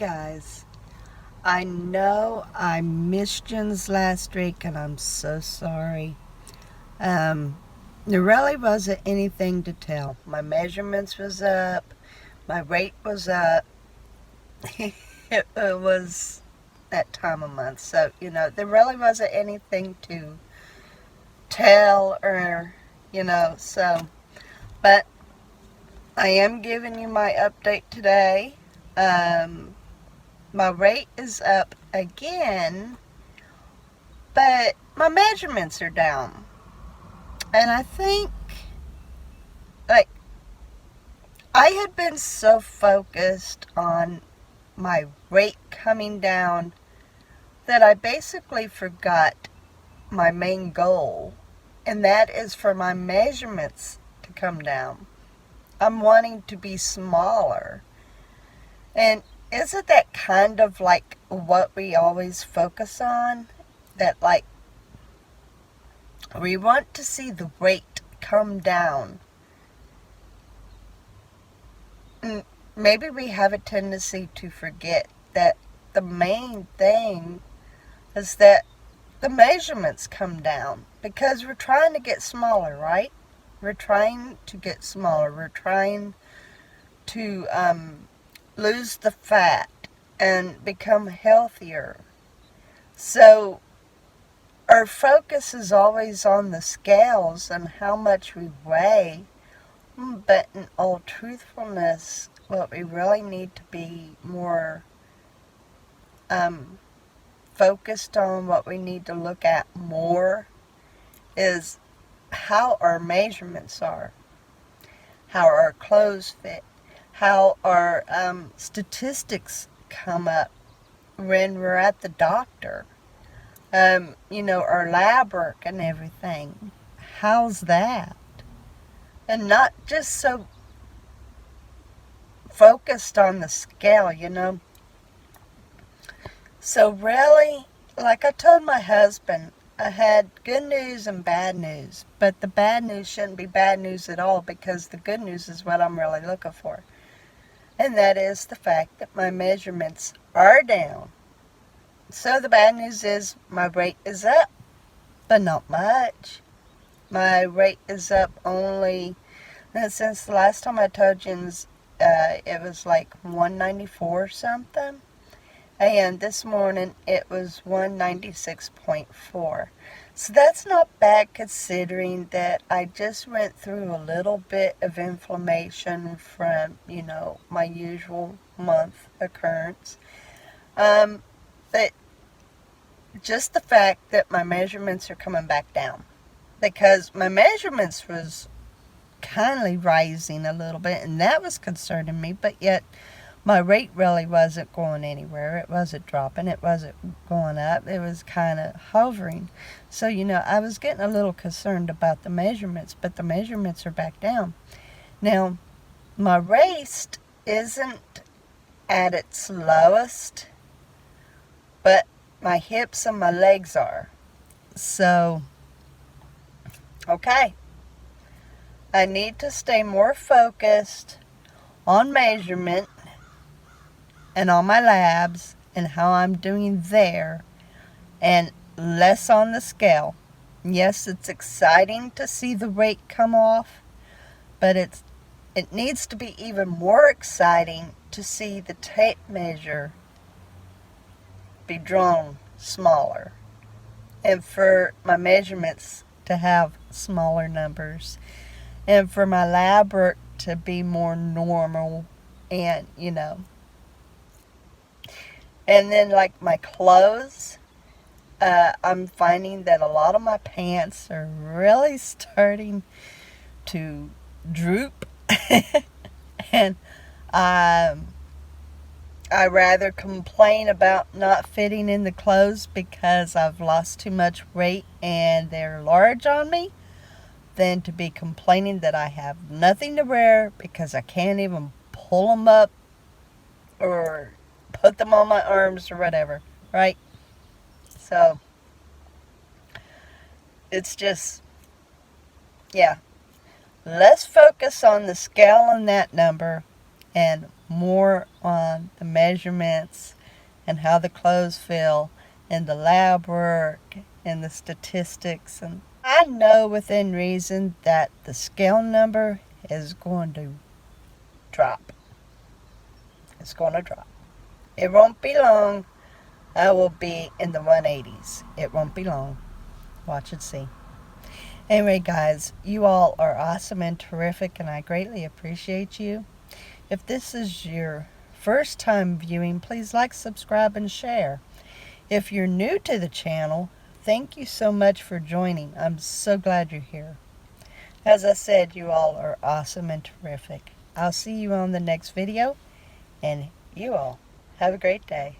guys, I know I missed yous last week and I'm so sorry. Um, there really wasn't anything to tell. My measurements was up, my weight was up. it was that time of month, so there really wasn't anything to tell or. But I am giving you my update today. Um, my weight is up again, but my measurements are down. And I think, like, I had been so focused on my weight coming down that I basically forgot my main goal, and that is for my measurements to come down. I'm wanting to be smaller. And isn't that kind of like what we always focus on? That, like, we want to see the weight come down. Maybe we have a tendency to forget that the main thing is that the measurements come down because we're trying to get smaller, right? We're trying to get smaller. We're trying to lose the fat and become healthier. So our focus is always on the scales and how much we weigh. But in all truthfulness, what we really need to be more focused on, what we need to look at more, is how our measurements are, how our clothes fit, how our statistics come up when we're at the doctor. Our lab work and everything. How's that? And not just so focused on the scale. So really, like I told my husband, I had good news and bad news. But the bad news shouldn't be bad news at all because the good news is what I'm really looking for. And that is the fact that my measurements are down. So the bad news is my weight is up, but not much. My weight is up only, since the last time I told you, it was like 194 something. And this morning it was 196.4. So that's not bad considering that I just went through a little bit of inflammation from, my usual month occurrence. But just the fact that my measurements are coming back down. Because my measurements was kindly rising a little bit, and that was concerning me, but yet my rate really wasn't going anywhere. It wasn't dropping. It wasn't going up. It was kind of hovering. So, I was getting a little concerned about the measurements, but the measurements are back down. Now, my waist isn't at its lowest, but my hips and my legs are. So, okay. I need to stay more focused on measurement and on my labs and how I'm doing there and less on the scale. Yes, it's exciting to see the weight come off, but it needs to be even more exciting to see the tape measure be drawn smaller and for my measurements to have smaller numbers and for my lab work to be more normal and and then like my clothes, I'm finding that a lot of my pants are really starting to droop and I rather complain about not fitting in the clothes because I've lost too much weight and they're large on me than to be complaining that I have nothing to wear because I can't even pull them up or put them on my arms or whatever, right? So, it's just, yeah. Let's focus on the scale and that number and more on the measurements and how the clothes feel and the lab work and the statistics. And I know within reason that the scale number is going to drop. It's going to drop. It won't be long. I will be in the 180s. It won't be long. Watch and see. Anyway, guys, you all are awesome and terrific, and I greatly appreciate you. If this is your first time viewing, please like, subscribe, and share. If you're new to the channel, thank you so much for joining. I'm so glad you're here. As I said, you all are awesome and terrific. I'll see you on the next video, and you all have a great day.